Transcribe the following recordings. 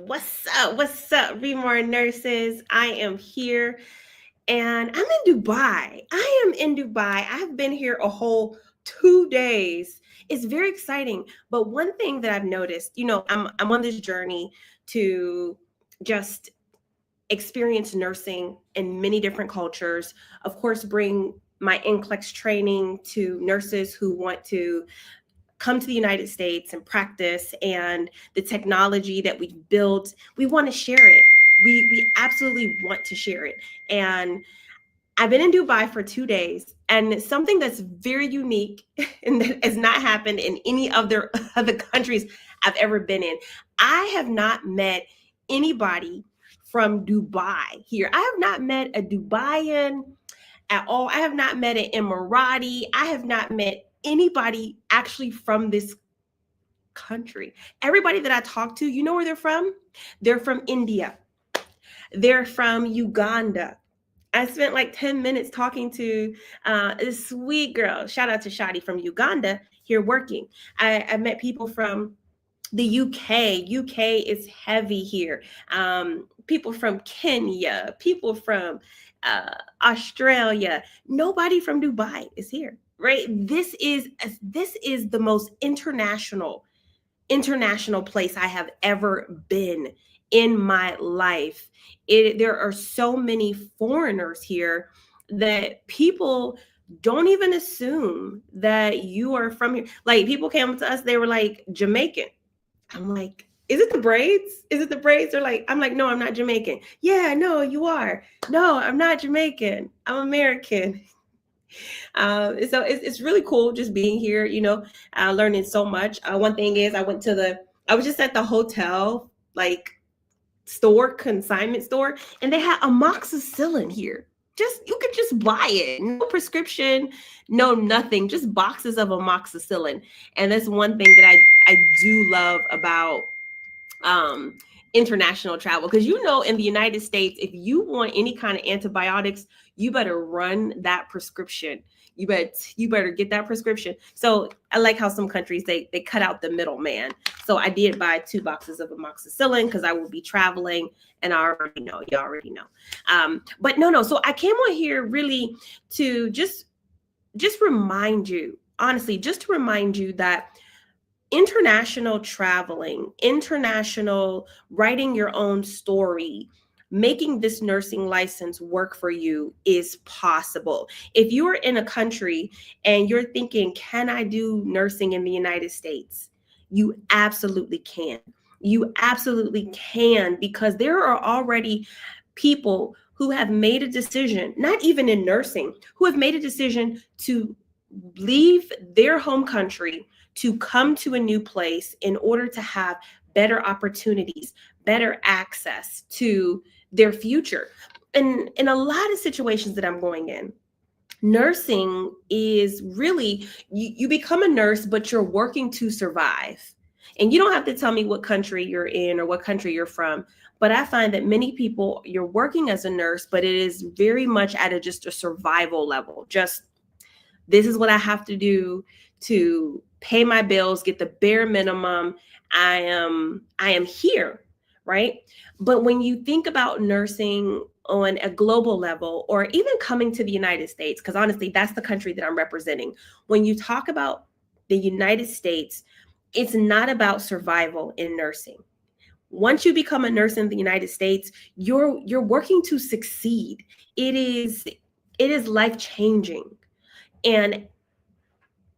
What's up? What's up, Be More Nurses? I am here and I'm in Dubai. I am in Dubai. I've been here a whole 2 days. It's very exciting. But one thing that I've noticed, I'm on this journey to just experience nursing in many different cultures. Of course, bring my NCLEX training to nurses who want to come to the United States and practice, and the technology that we've built, we want to share it. We absolutely want to share it. And I've been in Dubai for 2 days, and something that's very unique and that has not happened in any other countries I've ever been in. I have not met anybody from Dubai here. I have not met a Dubaian at all. I have not met an Emirati. I have not met anybody actually from this country. Everybody that I talk to, you know where they're from? They're from India. They're from Uganda. I spent like 10 minutes talking to this sweet girl. Shout out to Shadi from Uganda here working. I met people from the UK. UK is heavy here. People from Kenya, people from Australia. Nobody from Dubai is here, right? This is the most international place I have ever been in my life. There are so many foreigners here that people don't even assume that you are from here. Like, people came up to us, they were like, Jamaican. I'm like, is it the braids? Is it the braids? They're like, I'm like, no, I'm not Jamaican. Yeah, no, you are. No, I'm not Jamaican. I'm American. So it's really cool just being here, learning so much. One thing is, I was just at the hotel, like, consignment store, and they had amoxicillin here. You could just buy it. No prescription, no nothing, just boxes of amoxicillin. And that's one thing that I do love about international travel, because in the United States, if you want any kind of antibiotics, you better run that prescription. You better get that prescription. So I like how some countries they cut out the middleman. So I did buy 2 boxes of amoxicillin because I will be traveling, and you already know. But no. So I came on here really to just remind you, honestly, just to remind you that international traveling, international writing your own story, making this nursing license work for you is possible. If you are in a country and you're thinking, can I do nursing in the United States? You absolutely can. You absolutely can, because there are already people who have made a decision, not even in nursing, who have made a decision to leave their home country to come to a new place in order to have better opportunities, better access to their future. And in a lot of situations that I'm going in, nursing is really, you become a nurse, but you're working to survive. And you don't have to tell me what country you're in or what country you're from, but I find that many people, you're working as a nurse, but it is very much at just a survival level. Just, this is what I have to do to pay my bills, get the bare minimum. I am here, right? But when you think about nursing on a global level, or even coming to the United States, because honestly, that's the country that I'm representing. When you talk about the United States, it's not about survival in nursing. Once you become a nurse in the United States, you're working to succeed. It is life-changing. And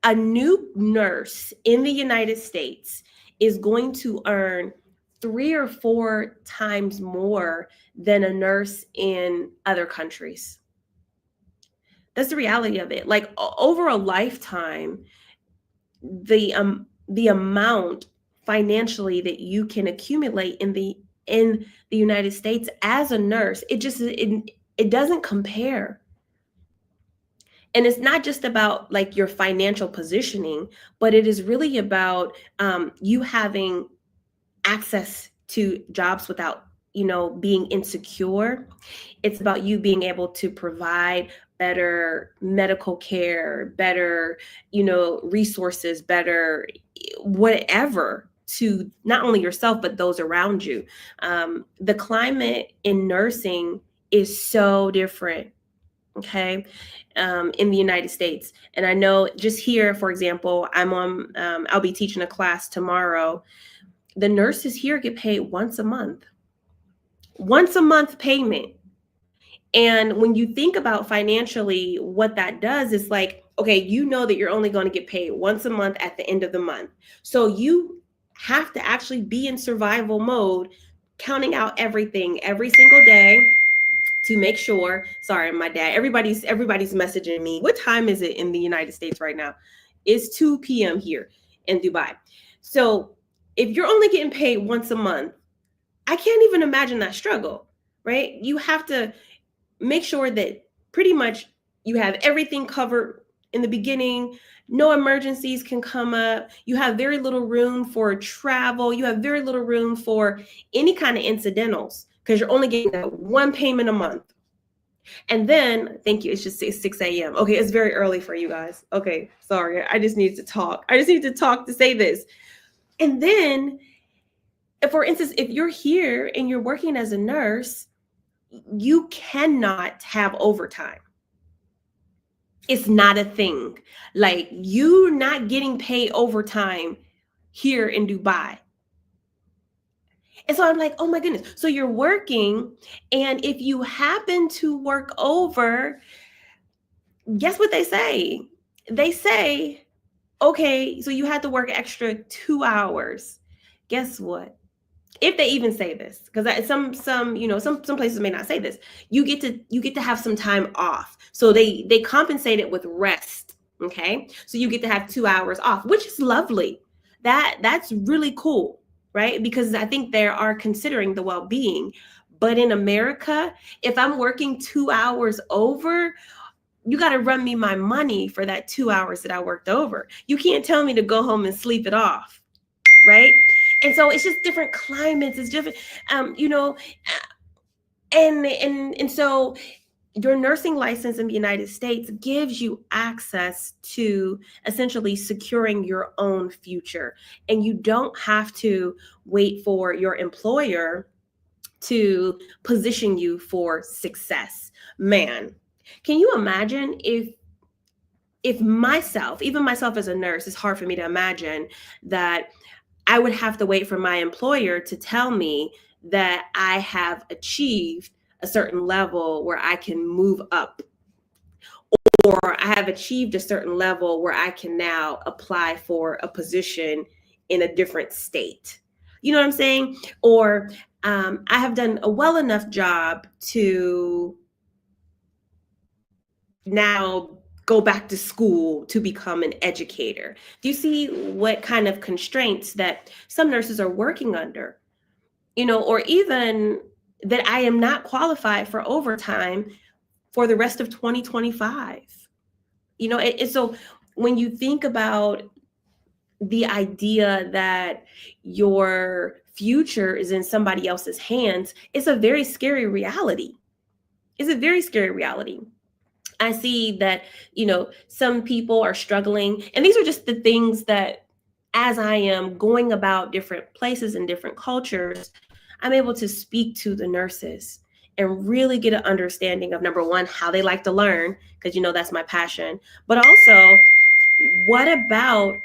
a new nurse in the United States is going to earn 3 or 4 times more than a nurse in other countries. That's the reality of it. Like, over a lifetime, the amount financially that you can accumulate in the United States as a nurse, it doesn't compare. And it's not just about like your financial positioning, but it is really about you having access to jobs without, being insecure. It's about you being able to provide better medical care, better, resources, better whatever, to not only yourself, but those around you. The climate in nursing is so different, okay, in the United States. And I know just here, for example, I'll be teaching a class tomorrow. The nurses here get paid once a month payment. And when you think about financially, what that does is like, okay, you know that you're only going to get paid once a month at the end of the month. So you have to actually be in survival mode, counting out everything every single day to make sure. Sorry, my dad, everybody's messaging me. What time is it in the United States right now? It's 2 p.m. here in Dubai. So if you're only getting paid once a month, I can't even imagine that struggle, right? You have to make sure that pretty much you have everything covered in the beginning. No emergencies can come up. You have very little room for travel. You have very little room for any kind of incidentals because you're only getting that one payment a month. And then, thank you, it's just 6 a.m. Okay, it's very early for you guys. Okay, sorry, I just need to talk. I just need to talk to say this. And then, for instance, if you're here and you're working as a nurse, you cannot have overtime. It's not a thing. Like, you're not getting paid overtime here in Dubai. And so I'm like, oh my goodness. So you're working, and if you happen to work over, guess what they say? They say, okay, so you had to work extra 2 hours. Guess what? If they even say this, because some places may not say this, you get to have some time off. So they compensate it with rest. Okay, so you get to have 2 hours off, which is lovely. That's really cool, right? Because I think they are considering the well-being. But in America, if I'm working 2 hours over, you got to run me my money for that 2 hours that I worked over. You can't tell me to go home and sleep it off, right? And so it's just different climates. It's different, and so your nursing license in the United States gives you access to essentially securing your own future, and you don't have to wait for your employer to position you for success. Man, can you imagine if even myself as a nurse, it's hard for me to imagine that I would have to wait for my employer to tell me that I have achieved a certain level where I can move up, or I have achieved a certain level where I can now apply for a position in a different state. You know what I'm saying? Or I have done a well enough job to now go back to school to become an educator. Do you see what kind of constraints that some nurses are working under? Or even that I am not qualified for overtime for the rest of 2025. So when you think about the idea that your future is in somebody else's hands, it's a very scary reality. It's a very scary reality. I see that, some people are struggling. And these are just the things that, as I am going about different places and different cultures, I'm able to speak to the nurses and really get an understanding of, number one, how they like to learn, because, that's my passion. But also, what about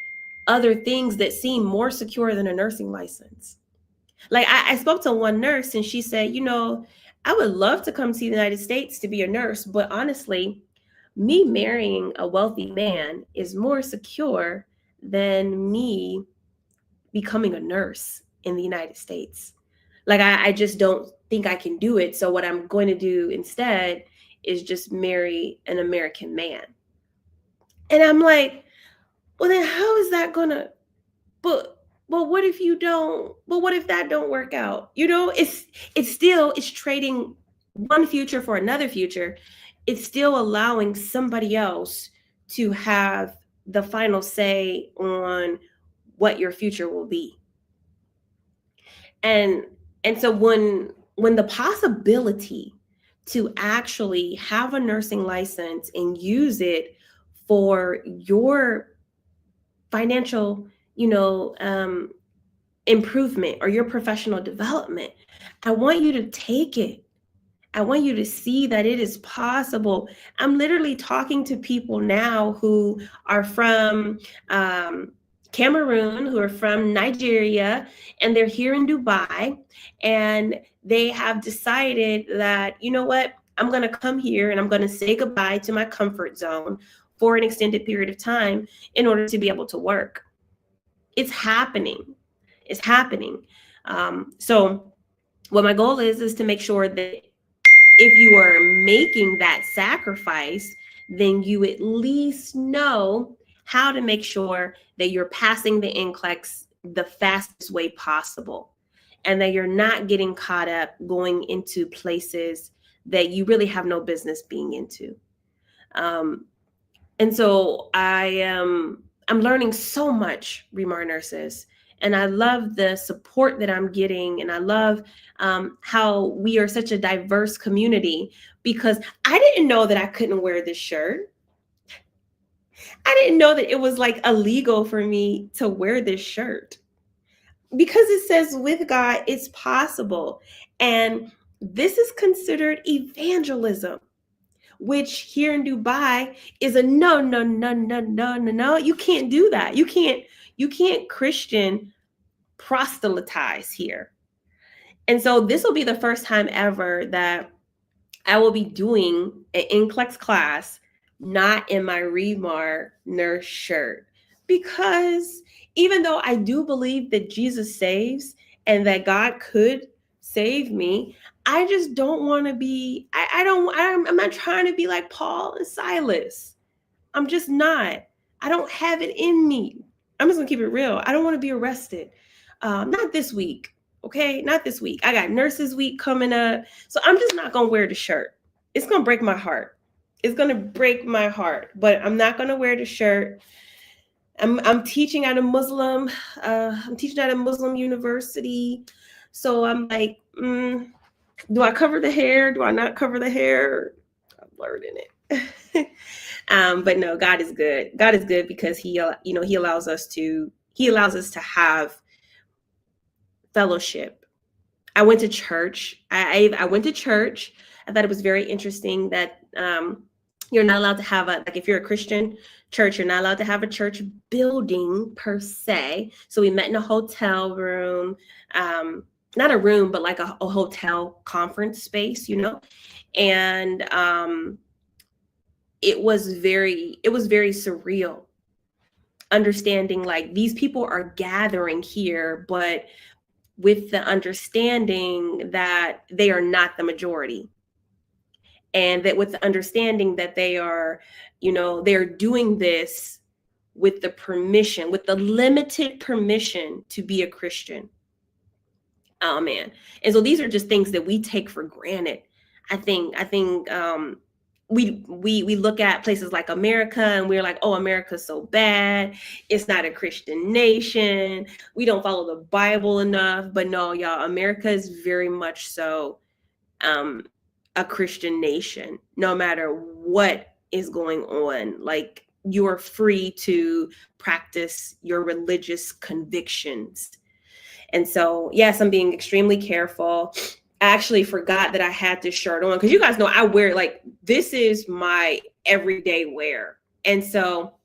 other things that seem more secure than a nursing license? Like, I spoke to one nurse and she said, I would love to come to the United States to be a nurse, but honestly, me marrying a wealthy man is more secure than me becoming a nurse in the United States. Like, I just don't think I can do it. So what I'm going to do instead is just marry an American man. And I'm like, well, then how is that gonna, but what if you don't, but what if that don't work out? It's trading one future for another future. It's still allowing somebody else to have the final say on what your future will be. And so when the possibility to actually have a nursing license and use it for your financial, improvement or your professional development. I want you to take it. I want you to see that it is possible. I'm literally talking to people now who are from Cameroon, who are from Nigeria, and they're here in Dubai, and they have decided that, you know what, I'm going to come here and I'm going to say goodbye to my comfort zone for an extended period of time in order to be able to work. It's happening. It's happening. So what my goal is to make sure that if you are making that sacrifice, then you at least know how to make sure that you're passing the NCLEX the fastest way possible, and that you're not getting caught up going into places that you really have no business being into. And so I'm learning so much, Remar nurses, and I love the support that I'm getting, and I love how we are such a diverse community, because I didn't know that I couldn't wear this shirt. I didn't know that it was like illegal for me to wear this shirt, because it says with God it's possible, and this is considered evangelism, which here in Dubai is a no, no, no, no, no, no, no. You can't do that. You can't Christian proselytize here. And so this will be the first time ever that I will be doing an NCLEX class not in my Remar nurse shirt. Because even though I do believe that Jesus saves and that God could save me, I just don't want to be, I'm not trying to be like Paul and Silas. I'm just not. I don't have it in me. I'm just gonna keep it real. I don't want to be arrested. Not this week. Okay, not this week. I got Nurses Week coming up, so I'm just not gonna wear the shirt. It's gonna break my heart. It's gonna break my heart, but I'm not gonna wear the shirt. I'm teaching at a Muslim. I'm teaching at a Muslim university, so I'm like, do I cover the hair? Do I not cover the hair? I'm learning it. But no, God is good. God is good because he allows us to have fellowship. I went to church. I went to church. I thought it was very interesting that you're not allowed to have if you're a Christian church, you're not allowed to have a church building per se. So we met in a hotel room, not a room, but like a hotel conference space, and it was very surreal, understanding like these people are gathering here, but with the understanding that they are not the majority, and that with the understanding that they are, they're doing this with the limited permission to be a Christian. Oh man. And so these are just things that we take for granted. I think we look at places like America and we're like, oh, America's so bad. It's not a Christian nation. We don't follow the Bible enough. But no, y'all, America is very much so a Christian nation, no matter what is going on. Like, you're free to practice your religious convictions. And so, yes, I'm being extremely careful. I actually forgot that I had this shirt on, because you guys know I wear, like, this is my everyday wear. And so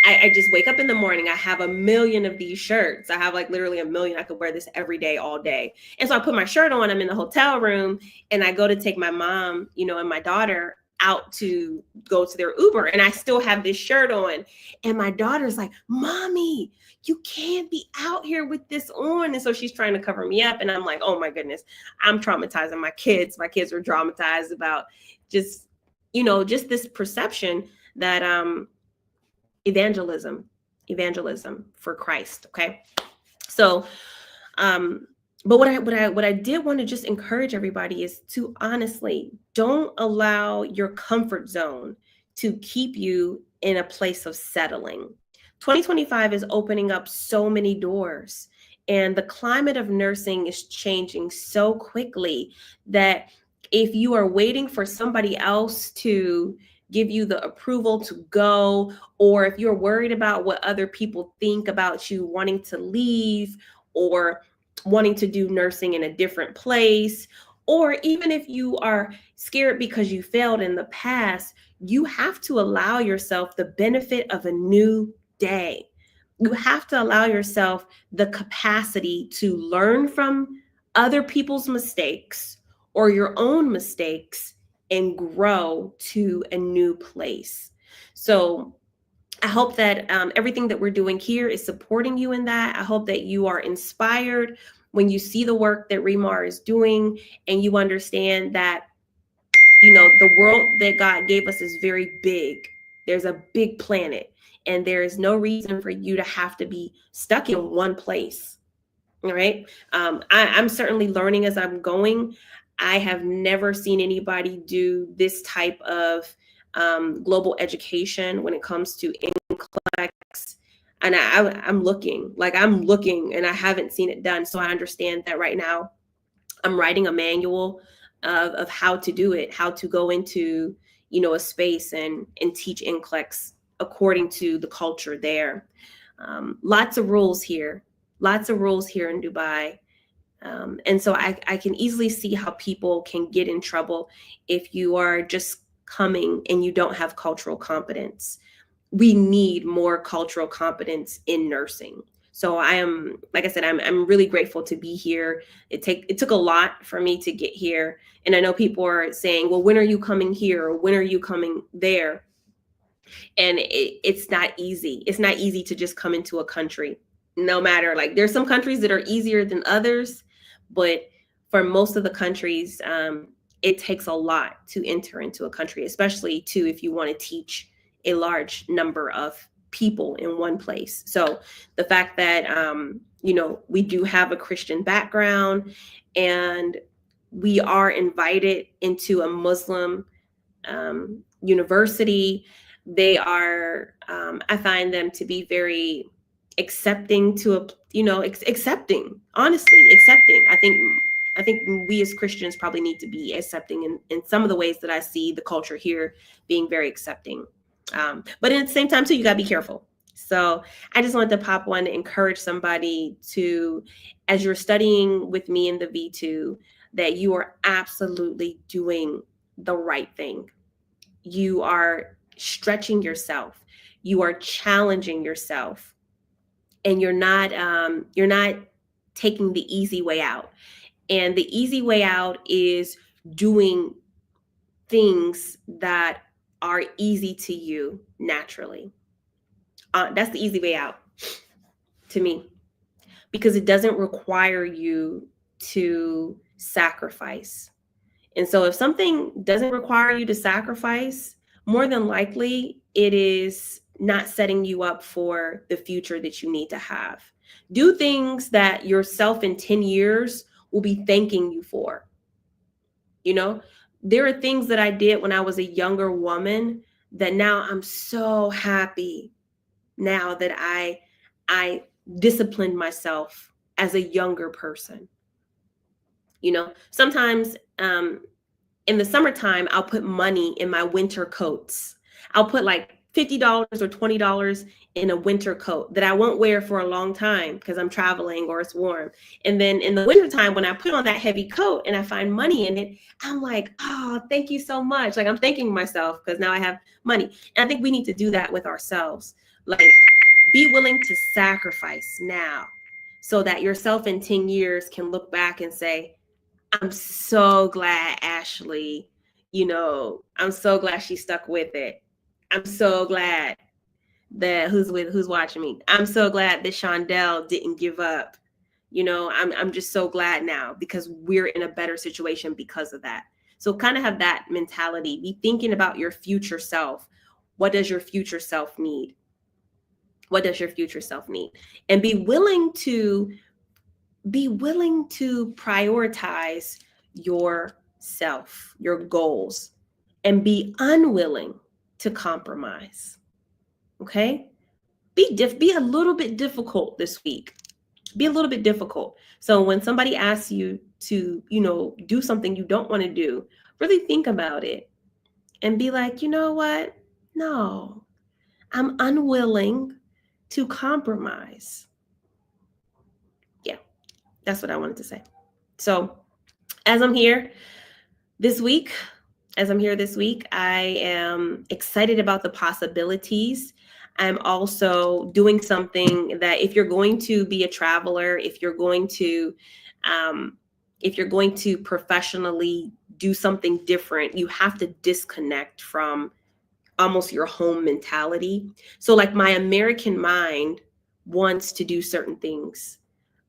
I just wake up in the morning. I have a million of these shirts. I have like literally a million. I could wear this every day, all day. And so I put my shirt on. I'm in the hotel room and I go to take my mom, and my daughter out to go to their Uber. And I still have this shirt on. And my daughter's like, Mommy, you can't be out here with this on. And so she's trying to cover me up. And I'm like, oh my goodness, I'm traumatizing my kids. My kids are traumatized about just this perception that, evangelism for Christ. Okay. So, but what I did want to just encourage everybody is to honestly don't allow your comfort zone to keep you in a place of settling. 2025 is opening up so many doors, and the climate of nursing is changing so quickly that if you are waiting for somebody else to give you the approval to go, or if you're worried about what other people think about you wanting to leave, or wanting to do nursing in a different place, or even if you are scared because you failed in the past, you have to allow yourself the benefit of a new day. You have to allow yourself the capacity to learn from other people's mistakes or your own mistakes and grow to a new place. So I hope that everything that we're doing here is supporting you in that. I hope that you are inspired when you see the work that Remar is doing and you understand that, the world that God gave us is very big. There's a big planet, and there is no reason for you to have to be stuck in one place. All right. I'm certainly learning as I'm going. I have never seen anybody do this type of global education when it comes to NCLEX. And I'm looking, and I haven't seen it done. So I understand that right now I'm writing a manual of how to do it, how to go into, a space and teach NCLEX according to the culture there. Lots of rules here, in Dubai. And so I can easily see how people can get in trouble if you are just coming and you don't have cultural competence. We need more cultural competence in nursing. So I am, like I said, I'm really grateful to be here. It took a lot for me to get here. And I know people are saying, well, when are you coming here? Or when are you coming there? And it's not easy. It's not easy to just come into a country. No matter, like, there's some countries that are easier than others, but for most of the countries, it takes a lot to enter into a country, especially too if you want to teach a large number of people in one place. So the fact that we do have a Christian background, and we are invited into a Muslim university, they are I find them to be very accepting to accepting, honestly accepting. I think we as Christians probably need to be accepting in some of the ways that I see the culture here being very accepting. But at the same time too, you got to be careful. So I just wanted to pop one to encourage somebody to, as you're studying with me in the V2, that you are absolutely doing the right thing. You are stretching yourself, you are challenging yourself, and you're not taking the easy way out. And the easy way out is doing things that are easy to you naturally. That's the easy way out to me, because it doesn't require you to sacrifice. And so if something doesn't require you to sacrifice, more than likely it is not setting you up for the future that you need to have. Do things that yourself in 10 years will be thanking you for. There are things that I did when I was a younger woman that now I'm so happy now that I disciplined myself as a younger person. Sometimes in the summertime, I'll put money in my winter coats. I'll put like $50 or $20 in a winter coat that I won't wear for a long time because I'm traveling or it's warm. And then in the wintertime, when I put on that heavy coat and I find money in it, I'm like, oh, thank you so much. Like, I'm thanking myself because now I have money. And I think we need to do that with ourselves. Like, be willing to sacrifice now so that yourself in 10 years can look back and say, I'm so glad Ashley, I'm so glad she stuck with it. I'm so glad that who's watching me. I'm so glad that Shondell didn't give up. I'm just so glad now because we're in a better situation because of that. So kind of have that mentality. Be thinking about your future self. What does your future self need? What does your future self need? And be willing to prioritize yourself, your goals, and be unwilling to compromise. Okay? Be a little bit difficult this week. Be a little bit difficult. So when somebody asks you to, do something you don't want to do, really think about it and be like, you know what? No, I'm unwilling to compromise. Yeah. That's what I wanted to say. So as I'm here this week, I am excited about the possibilities. I'm also doing something that if you're going to be a traveler, um, if you're going to professionally do something different, you have to disconnect from almost your home mentality. So like my American mind wants to do certain things.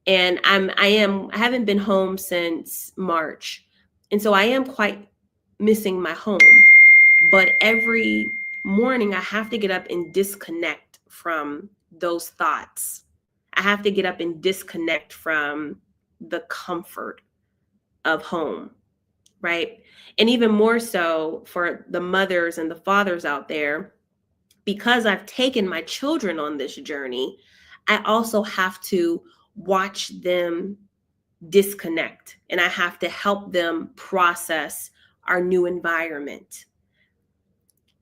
And I haven't been home since March. And so I am quite missing my home. But every morning I have to get up and disconnect from those thoughts. I have to get up and disconnect from the comfort of home, right? And even more so for the mothers and the fathers out there, because I've taken my children on this journey, I also have to watch them disconnect, and I have to help them process our new environment.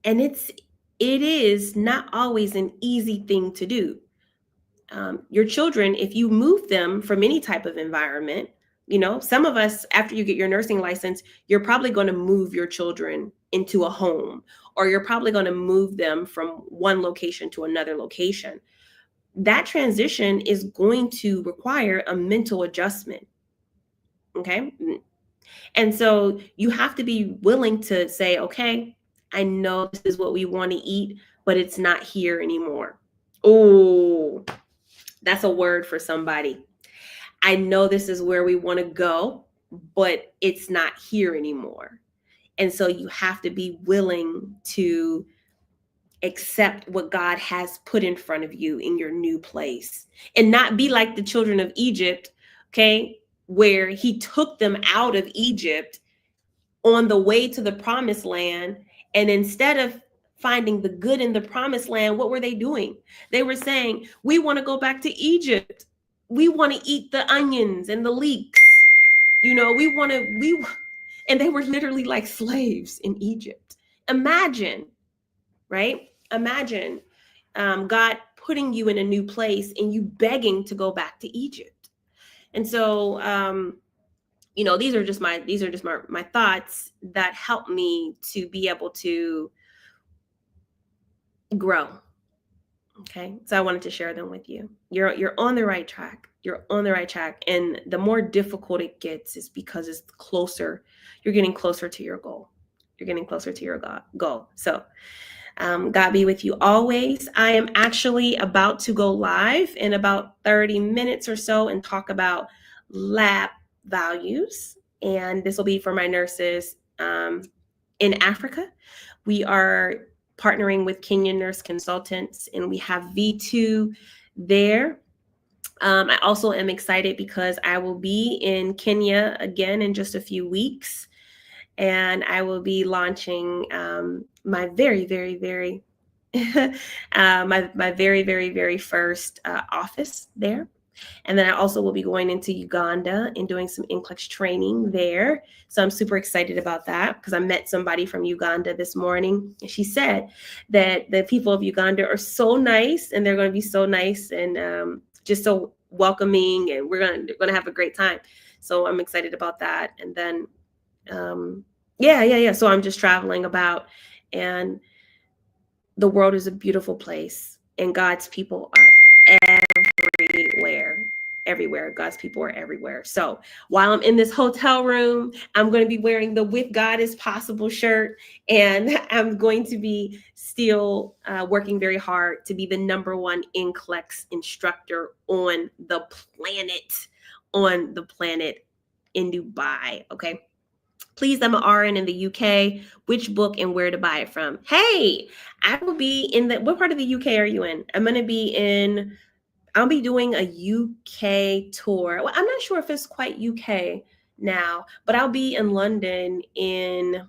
And it is not always an easy thing to do. Your children, if you move them from any type of environment, some of us, after you get your nursing license, you're probably going to move your children into a home, or you're probably going to move them from one location to another location. That transition is going to require a mental adjustment. Okay. And so you have to be willing to say, okay, I know this is what we want to eat, but it's not here anymore. Oh, that's a word for somebody. I know this is where we want to go, but it's not here anymore. And so you have to be willing to accept what God has put in front of you in your new place, and not be like the children of Egypt, okay, where he took them out of Egypt on the way to the promised land. And instead of finding the good in the promised land, what were they doing? They were saying, we want to go back to Egypt. We want to eat the onions and the leeks. And they were literally like slaves in Egypt. Imagine, right? Imagine God putting you in a new place and you begging to go back to Egypt. And so, these are just my thoughts that help me to be able to grow. Okay. So I wanted to share them with you. You're on the right track. You're on the right track. And the more difficult it gets is because it's closer. You're getting closer to your goal. You're getting closer to your goal. So God be with you always. I am actually about to go live in about 30 minutes or so and talk about lab values. And this will be for my nurses in Africa. We are partnering with Kenyan Nurse Consultants, and we have V2 there. I also am excited because I will be in Kenya again in just a few weeks, and I will be launching my very, very, very, my very, very, very first office there. And then I also will be going into Uganda and doing some NCLEX training there. So I'm super excited about that because I met somebody from Uganda this morning. And she said that the people of Uganda are so nice, and they're going to be so nice and just so welcoming, and we're going to have a great time. So I'm excited about that. And then, yeah. So I'm just traveling about, and the world is a beautiful place, and God's people are everywhere. God's people are everywhere. So while I'm in this hotel room, I'm going to be wearing the With God is Possible shirt, and I'm going to be still working very hard to be the #1 NCLEX instructor on the planet in Dubai. Okay. Please, I'm an RN in the UK. Which book and where to buy it from? Hey, I will be in what part of the UK are you in? I'll be doing a UK tour. Well, I'm not sure if it's quite UK now, but I'll be in London in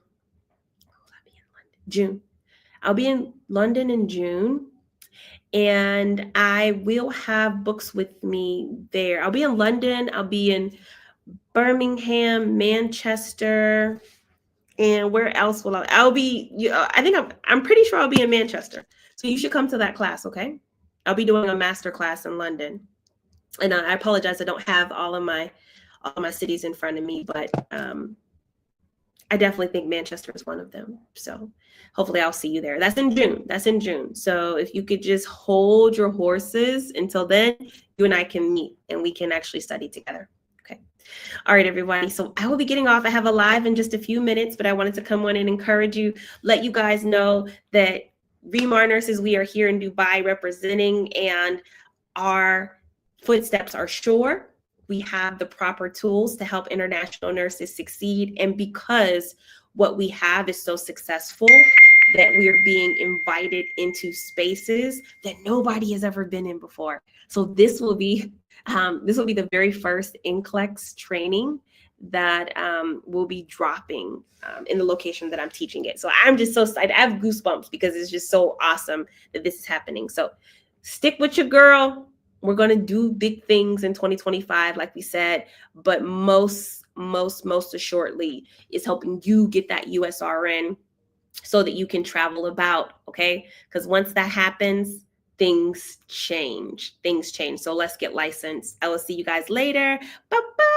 June. I'll be in London in June, and I will have books with me there. I'll be in London. I'll be in Birmingham, Manchester, and where else will I'll be? I'm pretty sure I'll be in Manchester. So you should come to that class, okay? I'll be doing a master class in London. And I apologize, I don't have all of my cities in front of me, but I definitely think Manchester is one of them. So hopefully I'll see you there. That's in June. That's in June. So if you could just hold your horses until then, you and I can meet and we can actually study together. Okay. All right, everybody. So I will be getting off. I have a live in just a few minutes, but I wanted to come on and encourage you, let you guys know that VMAR nurses, we are here in Dubai representing, and our footsteps are sure. We have the proper tools to help international nurses succeed. And because what we have is so successful, that we are being invited into spaces that nobody has ever been in before. So this will be the very first NCLEX training that will be dropping in the location that I'm teaching it. So I'm just so excited. I have goosebumps because it's just so awesome that this is happening. So stick with your girl. We're going to do big things in 2025, like we said, but most assuredly is helping you get that USRN so that you can travel about, okay? Because once that happens, things change. So let's get licensed. I will see you guys later. Bye-bye.